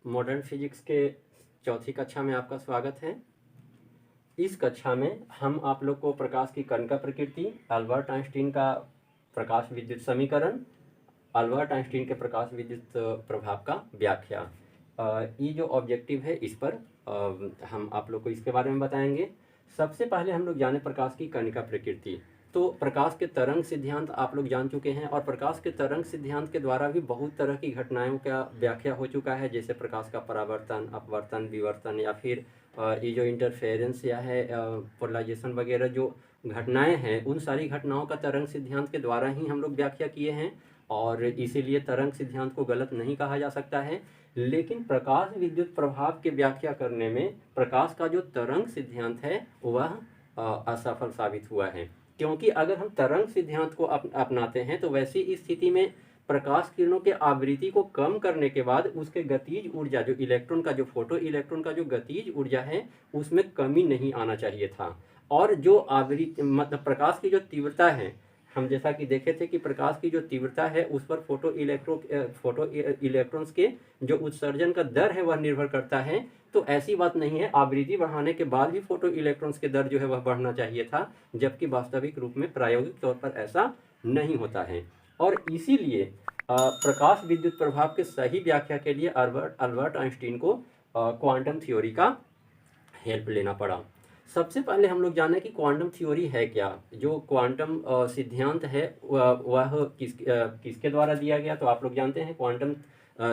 Modern physics के चौथी कक्षा में आपका स्वागत है। इस कक्षा में हम आप लोग को प्रकाश की कण का प्रकृति, अल्बर्ट आइंस्टीन का प्रकाश विद्युत समीकरण, अल्बर्ट आइंस्टीन के प्रकाश विद्युत प्रभाव का व्याख्या, ये जो ऑब्जेक्टिव है इस पर हम आप लोग को इसके बारे में बताएंगे। सबसे पहले हम लोग जाने प्रकाश की कण का प्रकृति। तो प्रकाश के तरंग सिद्धांत आप लोग जान चुके हैं और प्रकाश के तरंग सिद्धांत के द्वारा भी बहुत तरह की घटनाओं का व्याख्या हो चुका है, जैसे प्रकाश का परावर्तन, अपवर्तन, विवर्तन या फिर ये जो इंटरफेरेंस या है पोलराइजेशन वगैरह जो घटनाएं हैं, उन सारी घटनाओं का तरंग सिद्धांत के द्वारा ही हम लोग व्याख्या किए हैं और इसीलिए तरंग सिद्धांत को गलत नहीं कहा जा सकता है। लेकिन प्रकाश विद्युत प्रभाव की व्याख्या करने में प्रकाश का जो तरंग सिद्धांत है वह असफल साबित हुआ है, क्योंकि अगर हम तरंग सिद्धांत को अपनाते हैं तो वैसी स्थिति में प्रकाश किरणों के आवृत्ति को कम करने के बाद उसके गतिज ऊर्जा, जो इलेक्ट्रॉन का, जो फोटो इलेक्ट्रॉन का जो गतिज ऊर्जा है उसमें कमी नहीं आना चाहिए था। और जो आवृत्ति मतलब प्रकाश की जो तीव्रता है, हम जैसा कि देखे थे कि प्रकाश की जो तीव्रता है उस पर फोटो इलेक्ट्रॉन्स के जो उत्सर्जन का दर है वह निर्भर करता है। तो ऐसी बात नहीं है, आवृत्ति बढ़ाने के बाद भी फोटो इलेक्ट्रॉन्स के दर जो है वह बढ़ना चाहिए था, जबकि वास्तविक रूप में प्रायोगिक तौर पर ऐसा नहीं होता है। और इसीलिए प्रकाश विद्युत प्रभाव के सही व्याख्या के लिए अल्बर्ट आइंस्टीन को क्वांटम थ्योरी का हेल्प लेना पड़ा। सबसे पहले हम लोग जाने कि क्वांटम थ्योरी है क्या। जो क्वांटम सिद्धांत है वह किसके द्वारा दिया गया, तो आप लोग जानते हैं क्वांटम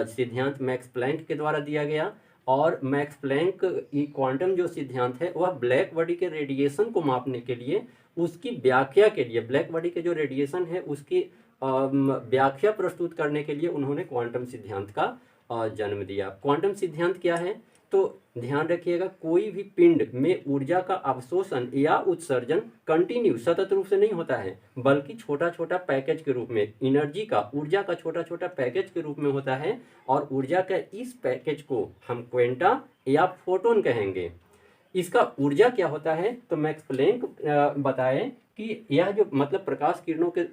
सिद्धांत मैक्स प्लैंक के द्वारा दिया गया। और मैक्स प्लैंक क्वांटम जो सिद्धांत है वह ब्लैक बॉडी के रेडिएशन को मापने के लिए, उसकी व्याख्या के लिए, ब्लैक बॉडी के जो रेडिएशन है उसकी व्याख्या प्रस्तुत करने के लिए उन्होंने क्वांटम सिद्धांत का जन्म दिया। क्वांटम सिद्धांत क्या है, तो ध्यान रखिएगा, कोई भी पिंड में ऊर्जा का अवशोषण या उत्सर्जन कंटिन्यू सतत रूप से नहीं होता है, बल्कि छोटा छोटा पैकेज के रूप में एनर्जी का, ऊर्जा का छोटा छोटा पैकेज के रूप में होता है। और ऊर्जा के इस पैकेज को हम क्वेंटा या फोटोन कहेंगे। इसका ऊर्जा क्या होता है, तो मैक्स प्लैंक बताए कि यह जो मतलब प्रकाश किरणों के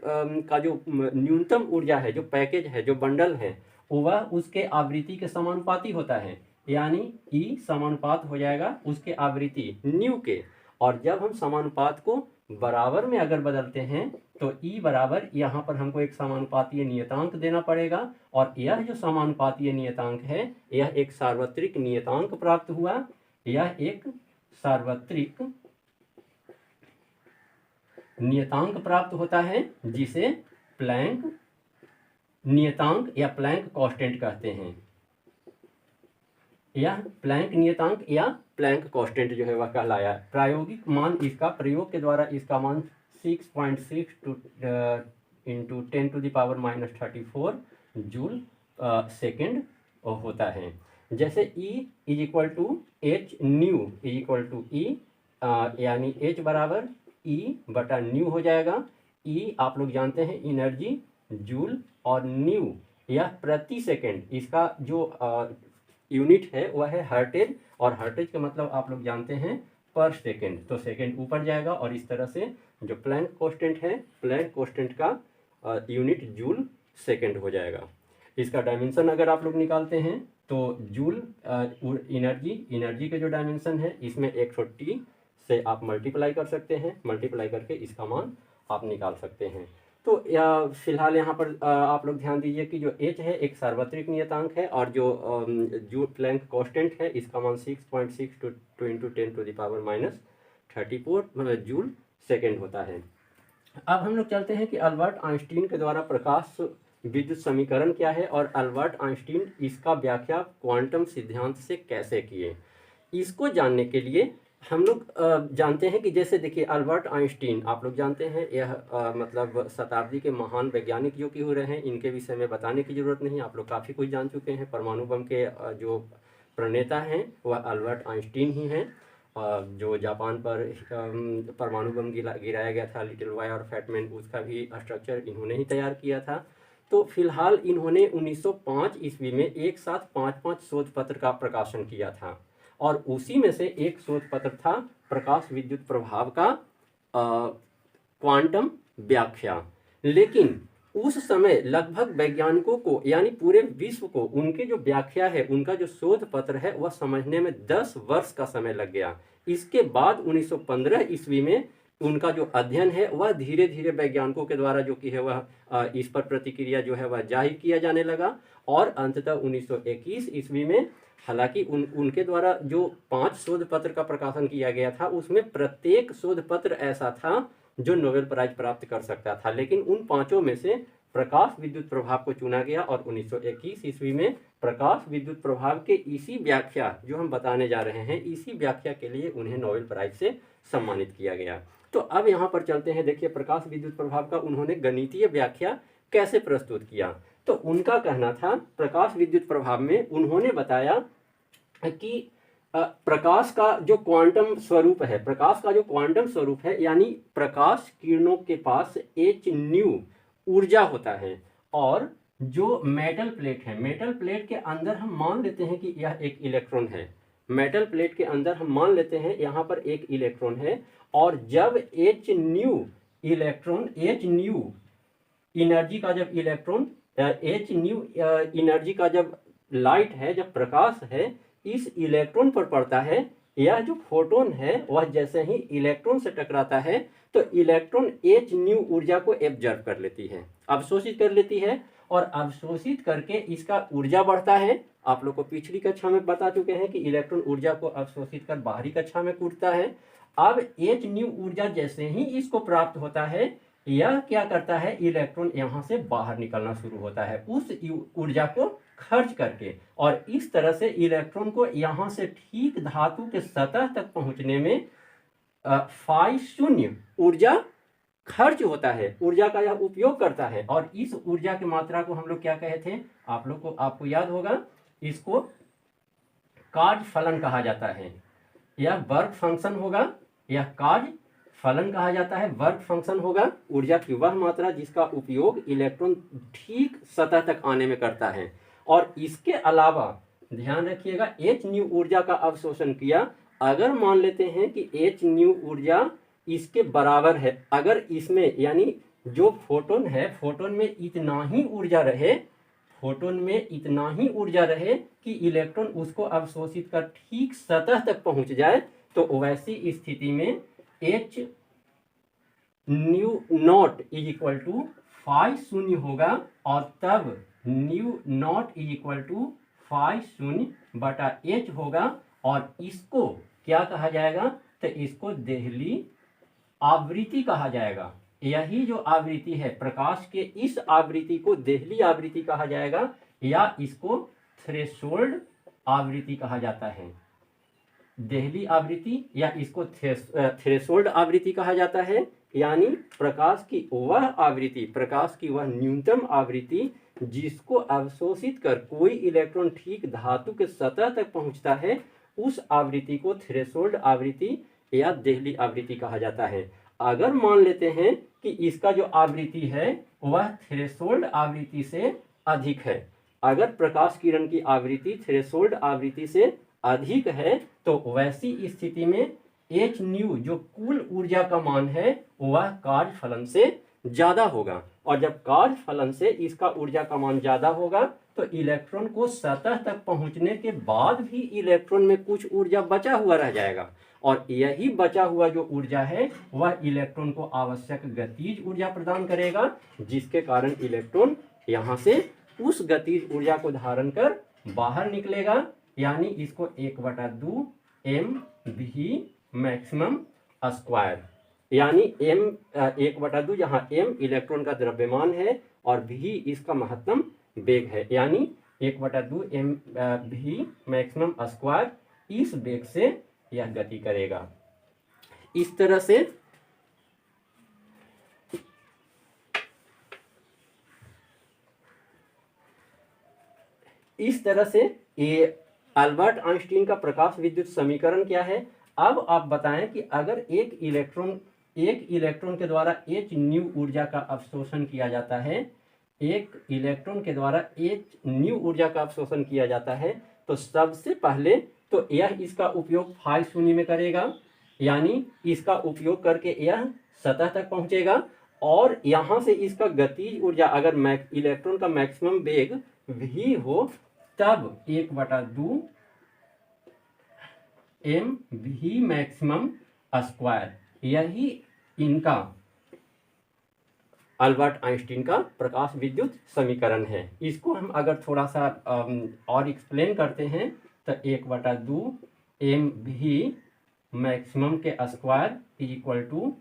का जो न्यूनतम ऊर्जा है, जो पैकेज है, जो बंडल है, वह उसके आवृत्ति के समानुपाती होता है। यानी ई समानुपात हो जाएगा उसके आवृत्ति न्यू के। और जब हम समानुपात को बराबर में अगर बदलते हैं तो ई बराबर, यहाँ पर हमको एक समानुपातीय नियतांक देना पड़ेगा। और यह जो समानुपातीय नियतांक है यह एक सार्वत्रिक नियतांक प्राप्त हुआ। यह एक सार्वत्रिक नियतांक प्राप्त होता है जिसे प्लैंक नियतांक या प्लैंक कांस्टेंट कहते हैं। यह प्लैंक नियतांक या प्लैंक कांस्टेंट जो है वह कहलाया। प्रायोगिक मान इसका, प्रयोग के द्वारा इसका मान 6.6 इंटू 10⁻⁻34 जूल सेकेंड होता है। जैसे E is equal to h nu is equal to E, यानी H बराबर E बटा न्यू हो जाएगा। E आप लोग जानते हैं एनर्जी जूल, और न्यू यह प्रति सेकेंड, इसका जो यूनिट है वह है हर्टेज, और हर्टेज का मतलब आप लोग जानते हैं पर सेकेंड, तो सेकेंड ऊपर जाएगा। और इस तरह से जो प्लैंक कांस्टेंट है, प्लैंक कांस्टेंट का यूनिट जूल सेकेंड हो जाएगा। इसका डायमेंशन अगर आप लोग निकालते हैं तो जूल एनर्जी के जो डायमेंशन है इसमें 100T से आप मल्टीप्लाई कर सकते हैं, मल्टीप्लाई करके इसका मान आप निकाल सकते हैं। तो फिलहाल यहाँ पर आप लोग ध्यान दीजिए कि जो H है एक सार्वत्रिक नियतांक है, और जो प्लैंक कांस्टेंट है इसका मान 6.62 इंटू 10⁻34 जूल सेकेंड होता है। अब हम लोग चलते हैं कि अल्बर्ट आइंस्टीन के द्वारा प्रकाश विद्युत समीकरण क्या है और अल्बर्ट आइंस्टीन इसका व्याख्या क्वांटम सिद्धांत से कैसे किए। इसको जानने के लिए हम लोग जानते हैं कि जैसे देखिए अल्बर्ट आइंस्टीन आप लोग जानते हैं, यह मतलब शताब्दी के महान वैज्ञानिक जो कि हो रहे हैं, इनके विषय में बताने की जरूरत नहीं, आप लोग काफ़ी कुछ जान चुके हैं। परमाणु बम के जो प्रणेता हैं वह अल्बर्ट आइंस्टीन ही हैं। जो जापान पर परमाणु बम गिराया गया था, लिटिल बॉय और फैट मैन, उसका भी स्ट्रक्चर इन्होंने ही तैयार किया था। तो फिलहाल इन्होंने 1905 ईस्वी में एक साथ 5 शोध पत्र का प्रकाशन किया था, और उसी में से एक शोध पत्र था प्रकाश विद्युत प्रभाव का क्वांटम व्याख्या। लेकिन उस समय लगभग वैज्ञानिकों को यानी पूरे विश्व को उनकी जो व्याख्या है, उनका जो शोध पत्र है, वह समझने में 10 वर्ष का समय लग गया। इसके बाद 1915 ईस्वी में उनका जो अध्ययन है वह धीरे धीरे वैज्ञानिकों के द्वारा जो कि है वह इस पर प्रतिक्रिया जो है वह जाहिर किया जाने लगा। और अंततः 1921 ईस्वी में हालांकि उनके द्वारा जो 5 शोध पत्र का प्रकाशन किया गया था, उसमें प्रत्येक शोध पत्र ऐसा था जो नोबेल प्राइज प्राप्त कर सकता था, लेकिन उन 5 में से प्रकाश विद्युत प्रभाव को चुना गया और 1921 ईस्वी में प्रकाश विद्युत प्रभाव के इसी व्याख्या जो हम बताने जा रहे हैं, इसी व्याख्या के लिए उन्हें नोबेल प्राइज से सम्मानित किया गया। तो अब यहाँ पर चलते हैं, देखिए प्रकाश विद्युत प्रभाव का उन्होंने गणितीय व्याख्या कैसे प्रस्तुत किया। तो उनका कहना था, प्रकाश विद्युत प्रभाव में उन्होंने बताया कि प्रकाश का जो क्वांटम स्वरूप है, प्रकाश का जो क्वांटम स्वरूप है, यानी प्रकाश किरणों के पास h न्यू ऊर्जा होता है, और जो मेटल प्लेट है, मेटल प्लेट के अंदर हम मान लेते हैं कि यह एक इलेक्ट्रॉन है, मेटल प्लेट के अंदर हम मान लेते हैं यहाँ पर एक इलेक्ट्रॉन है, और जब h new electron, h new energy का जब इलेक्ट्रॉन, h न्यू एनर्जी का जब लाइट है, जब प्रकाश है, इस इलेक्ट्रॉन पर पड़ता है, यह जो फोटोन है वह जैसे ही इलेक्ट्रॉन से टकराता है तो इलेक्ट्रॉन h न्यू ऊर्जा को एब्जॉर्ब कर लेती है, अवशोषित कर लेती है, और अवशोषित करके इसका ऊर्जा बढ़ता है। आप लोग को पिछली कक्षा में बता चुके हैं कि इलेक्ट्रॉन ऊर्जा को अवशोषित कर बाहरी कक्षा में कूदता है। अब h न्यू ऊर्जा जैसे ही इसको प्राप्त होता है, यह क्या करता है, इलेक्ट्रॉन यहाँ से बाहर निकलना शुरू होता है उस ऊर्जा को खर्च करके, और इस तरह से इलेक्ट्रॉन को यहाँ से ठीक धातु के सतह तक पहुँचने में फाई शून्य ऊर्जा खर्च होता है, ऊर्जा का यह उपयोग करता है। और इस ऊर्जा की मात्रा को हम लोग क्या कहे थे, आप लोग को आपको याद होगा, इसको कार्य फलन कहा जाता है। यह वर्क फंक्शन होगा, यह कार्य फलन कहा जाता है। वर्क फंक्शन होगा ऊर्जा की वह मात्रा जिसका उपयोग इलेक्ट्रॉन ठीक सतह तक आने में करता है। और इसके अलावा ध्यान रखिएगा, h न्यू ऊर्जा का अवशोषण किया, अगर मान लेते हैं कि h न्यू ऊर्जा इसके बराबर है, अगर इसमें यानी जो फोटोन है, फोटोन में इतना ही ऊर्जा रहे, फोटोन में इतना ही ऊर्जा रहे कि इलेक्ट्रॉन उसको अवशोषित कर ठीक सतह तक पहुंच जाए, तो वैसी स्थिति में h nu naught is equal to phi शून्य होगा, और तब nu naught is equal to phi शून्य बटा h होगा। और इसको क्या कहा जाएगा, तो इसको देहली आवृत्ति कहा जाएगा। यही जो आवृत्ति है प्रकाश के, इस आवृत्ति को देहली आवृत्ति कहा जाएगा, या इसको थ्रेशोल्ड आवृत्ति कहा जाता है। देहली आवृत्ति या इसको थ्रेशोल्ड आवृत्ति कहा जाता है, यानी प्रकाश की वह आवृत्ति, प्रकाश की वह न्यूनतम आवृत्ति जिसको अवशोषित कर कोई इलेक्ट्रॉन ठीक धातु के सतह तक पहुंचता है, उस आवृत्ति को थ्रेशोल्ड आवृत्ति या देहली आवृत्ति कहा जाता है। अगर मान लेते हैं कि इसका जो आवृत्ति है वह थ्रेशोल्ड आवृत्ति से अधिक है, अगर प्रकाश किरण की आवृत्ति थ्रेशोल्ड आवृत्ति से अधिक है, तो वैसी स्थिति में h न्यू जो कुल ऊर्जा का मान है वह कार्य फलन से ज्यादा होगा, और जब कार्य फलन से इसका ऊर्जा का मान ज्यादा होगा तो इलेक्ट्रॉन को सतह तक पहुंचने के बाद भी इलेक्ट्रॉन में कुछ ऊर्जा बचा हुआ रह जाएगा, और यही बचा हुआ जो ऊर्जा है वह इलेक्ट्रॉन को आवश्यक गतिज ऊर्जा प्रदान करेगा, जिसके कारण इलेक्ट्रॉन यहाँ से उस गतिज ऊर्जा को धारण कर बाहर निकलेगा, यानी इसको 1/2 mv मैक्सिमम स्क्वायर, यानी m 1/2, जहाँ m इलेक्ट्रॉन का द्रव्यमान है और v इसका महत्तम वेग है, यानी 1/2 mv मैक्सिमम स्क्वायर, इस वेग से यह गति करेगा। इस तरह से ये अल्बर्ट आइंस्टीन का प्रकाश विद्युत समीकरण क्या है। अब आप बताएं कि अगर एक इलेक्ट्रॉन के द्वारा h न्यू ऊर्जा का अवशोषण किया जाता है, एक इलेक्ट्रॉन के द्वारा h न्यू ऊर्जा का अवशोषण किया जाता है, तो सबसे पहले तो यह इसका उपयोग फाई शून्य में करेगा, यानी इसका उपयोग करके यह सतह तक पहुंचेगा, और यहाँ से इसका गतिज ऊर्जा अगर इलेक्ट्रॉन का मैक्सिमम वेग v हो तब 1/2 m v मैक्सिमम स्क्वायर, यही इनका अल्बर्ट आइंस्टीन का प्रकाश विद्युत समीकरण है। इसको हम अगर थोड़ा सा और एक्सप्लेन करते हैं तो 1/2 m v मैक्सिमम के square equal to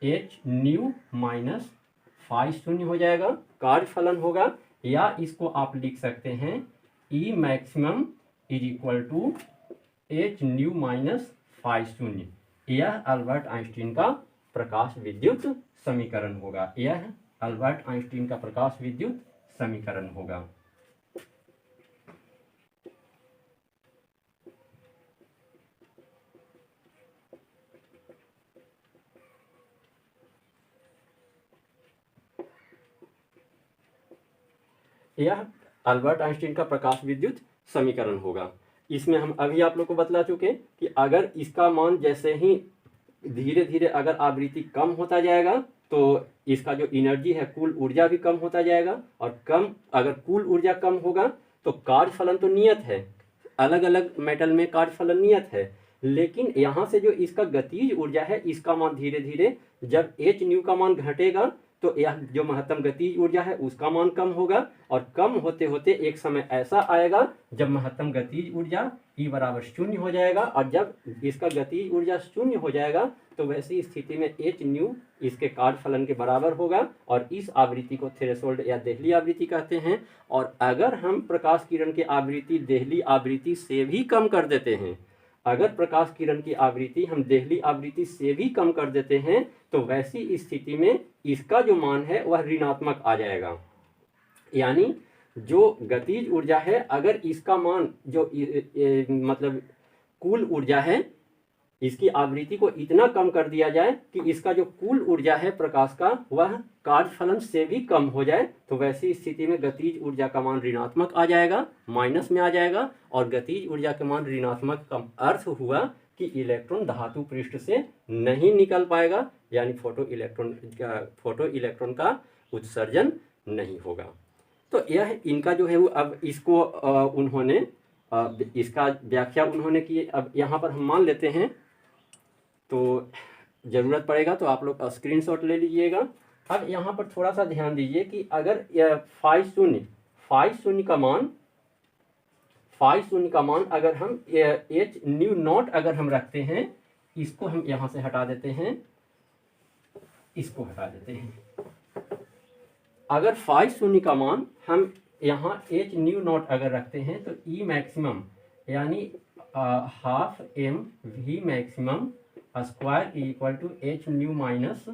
h nu minus phi शून्य हो जाएगा, कार्य फलन होगा। या इसको आप लिख सकते हैं E maximum is equal to h nu minus phi शून्य। यह अल्बर्ट आइंस्टीन का प्रकाश विद्युत समीकरण होगा। यह अल्बर्ट आइंस्टीन का प्रकाश विद्युत समीकरण होगा। यह अल्बर्ट आइंस्टीन का प्रकाश विद्युत समीकरण होगा। इसमें हम अभी आप लोग को बतला चुके कि अगर इसका मान जैसे ही धीरे धीरे अगर आवृत्ति कम होता जाएगा तो इसका जो एनर्जी है कुल ऊर्जा भी कम होता जाएगा, और कम अगर कुल ऊर्जा कम होगा तो कार्य फलन तो नियत है, अलग अलग मेटल में कार्य फलन नियत है, लेकिन यहाँ से जो इसका गतिज ऊर्जा है इसका मान धीरे धीरे जब h न्यू का मान घटेगा तो यह जो महत्तम गतिज ऊर्जा है उसका मान कम होगा, और कम होते होते एक समय ऐसा आएगा जब महत्तम गतिज ऊर्जा E बराबर शून्य हो जाएगा, और जब इसका गतिज ऊर्जा शून्य हो जाएगा तो वैसी स्थिति में h न्यू इसके कार्य फलन के बराबर होगा, और इस आवृत्ति को थ्रेशोल्ड या देहली आवृत्ति कहते हैं। और अगर हम प्रकाश किरण की आवृत्ति देहली आवृत्ति से भी कम कर देते हैं, अगर प्रकाश किरण की आवृत्ति हम देहली आवृत्ति से भी कम कर देते हैं तो वैसी स्थिति में इसका जो मान है वह ऋणात्मक आ जाएगा। यानी जो गतिज ऊर्जा है अगर इसका मान जो मतलब कुल ऊर्जा है इसकी आवृत्ति को इतना कम कर दिया जाए कि इसका जो कुल ऊर्जा है प्रकाश का वह कार्य फलन से भी कम हो जाए, तो वैसी स्थिति में गतिज ऊर्जा का मान ऋणात्मक आ जाएगा, माइनस में आ जाएगा। और गतिज ऊर्जा के मान ऋणात्मक का अर्थ हुआ कि इलेक्ट्रॉन धातु पृष्ठ से नहीं निकल पाएगा, यानी फोटो इलेक्ट्रॉन का उत्सर्जन नहीं होगा। तो यह इनका जो है वो अब इसको उन्होंने इसका व्याख्या उन्होंने की। अब यहाँ पर हम मान लेते हैं, तो ज़रूरत पड़ेगा तो आप लोग स्क्रीनशॉट ले लीजिएगा। अब यहाँ पर थोड़ा सा ध्यान दीजिए कि अगर फाई शून्य का मान अगर हम h न्यू नॉट अगर हम रखते हैं, इसको हम यहाँ से हटा देते हैं, इसको हटा देते हैं। अगर फाई शून्य का मान हम यहाँ h न्यू नॉट अगर रखते हैं तो E मैक्सिमम यानी half m v maximum square equal to h nu minus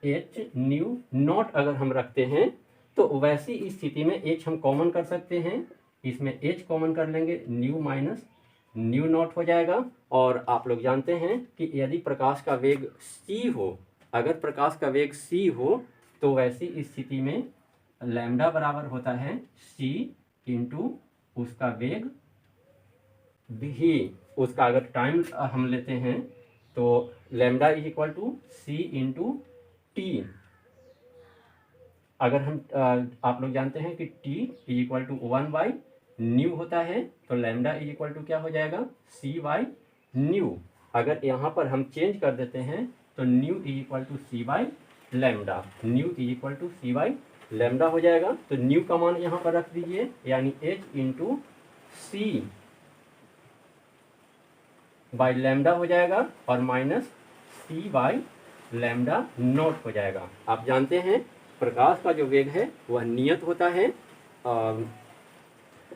h nu naught अगर हम रखते हैं तो वैसी स्थिति में h हम कॉमन कर सकते हैं, इसमें h कॉमन कर लेंगे, न्यू माइनस न्यू नॉट हो जाएगा। और आप लोग जानते हैं कि यदि प्रकाश का वेग c हो, अगर प्रकाश का वेग c हो तो वैसी स्थिति में लैम्डा बराबर होता है c इंटू उसका वेग v, उसका अगर टाइम हम लेते हैं तो lambda is equal to c into t. अगर हम आप लोग जानते हैं कि t इज इक्वल टू 1/न्यू होता है, तो लैम्डा इज इक्वल टू क्या हो जाएगा c/न्यू। अगर यहाँ पर हम चेंज कर देते हैं तो न्यू इज इक्वल टू c/लैम्डा, न्यू इज इक्वल टू c/लैम्डा हो जाएगा। तो न्यू का मान यहाँ पर रख दीजिए, यानी h into c by lambda हो जाएगा, और minus c by lambda naught हो जाएगा। आप जानते हैं प्रकाश का जो वेग है वह नियत होता है।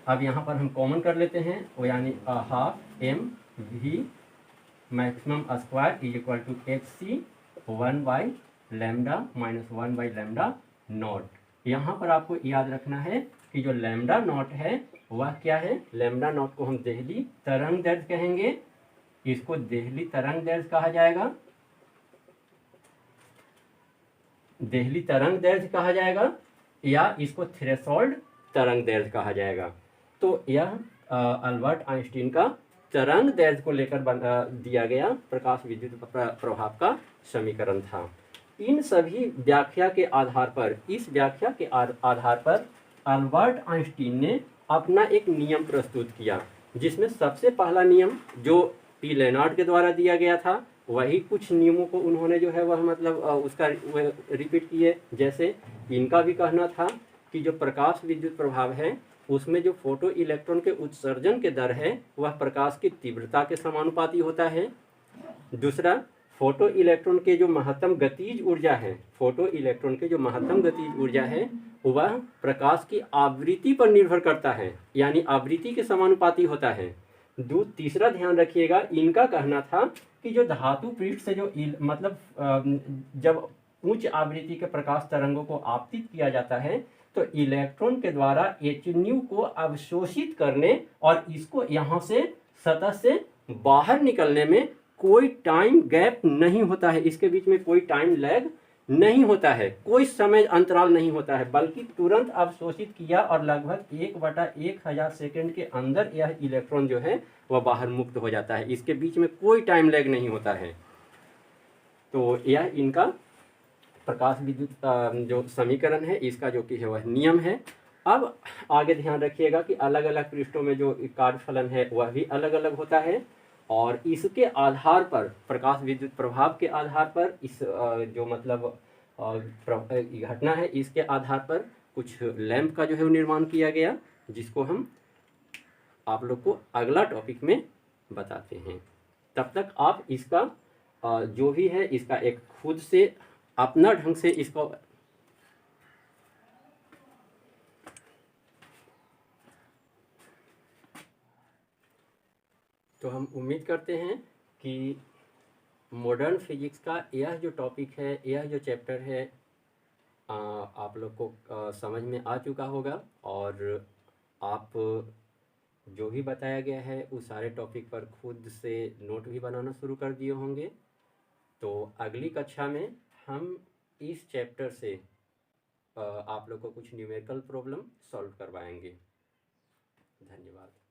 अब यहाँ पर हम कॉमन कर लेते हैं, वो यानी half m v maximum square is equal to h c 1/लैम्डा माइनस 1/लैम्डा नॉट। यहाँ पर आपको याद रखना है कि जो लैम्डा नॉट है वह क्या है, लैम्डा नॉट को हम देहली तरंग दैर्ध्य कहेंगे, इसको देहली तरंग दैर्ध्य कहा जाएगा, देहली तरंग दैर्ध्य कहा जाएगा, या इसको थ्रेशोल्ड तरंग दैर्ध्य कहा जाएगा। तो यह अल्बर्ट आइंस्टीन का तरंग दैर्ध्य को लेकर दिया गया प्रकाश विद्युत प्रभाव का समीकरण था। इन सभी व्याख्या के आधार पर, इस व्याख्या के आधार पर अल्बर्ट आइंस्टीन ने अपना एक नियम प्रस्तुत किया, जिसमें सबसे पहला नियम जो पी लेनार्ड के द्वारा दिया गया था, वही कुछ नियमों को उन्होंने जो है वह मतलब उसका रिपीट किए। जैसे इनका भी कहना था कि जो प्रकाश विद्युत प्रभाव है उसमें जो फोटो इलेक्ट्रॉन के उत्सर्जन के दर है वह प्रकाश की तीव्रता के समानुपाती होता है। दूसरा, फोटो इलेक्ट्रॉन के जो महत्तम गतिज ऊर्जा है, फोटो इलेक्ट्रॉन के जो महत्तम गतिज ऊर्जा है वह प्रकाश की आवृत्ति पर निर्भर करता है, यानी आवृत्ति के समानुपाती होता है। तीसरा ध्यान रखिएगा, इनका कहना था कि जो धातु पृष्ठ से जो मतलब जब उच्च आवृत्ति के प्रकाश तरंगों को आपतित किया जाता है तो इलेक्ट्रॉन के द्वारा HNU को अवशोषित करने और इसको यहाँ से सतह से बाहर निकलने में कोई टाइम गैप नहीं होता है, इसके बीच में कोई टाइम लैग नहीं होता है, कोई समय अंतराल नहीं होता है, बल्कि तुरंत अवशोषित किया और लगभग 1/1000 सेकेंड के अंदर यह इलेक्ट्रॉन जो है वह बाहर मुक्त हो जाता है, इसके बीच में कोई टाइम लैग नहीं होता है। तो यह इनका प्रकाश विद्युत जो समीकरण है इसका जो कि है वह नियम है। अब आगे ध्यान रखिएगा कि अलग अलग पृष्ठों में जो कार्यफलन है वह भी अलग अलग होता है, और इसके आधार पर, प्रकाश विद्युत प्रभाव के आधार पर, इस जो मतलब घटना है इसके आधार पर कुछ लैंप का जो है वो निर्माण किया गया, जिसको हम आप लोग को अगला टॉपिक में बताते हैं। तब तक आप इसका जो भी है इसका एक खुद से अपना ढंग से इसको तो हम उम्मीद करते हैं कि मॉडर्न फिजिक्स का यह जो टॉपिक है, यह जो चैप्टर है आप लोग को समझ में आ चुका होगा, और आप जो भी बताया गया है उस सारे टॉपिक पर खुद से नोट भी बनाना शुरू कर दिए होंगे। तो अगली कक्षा में हम इस चैप्टर से आप लोग को कुछ न्यूमेरिकल प्रॉब्लम सॉल्व करवाएंगे। धन्यवाद।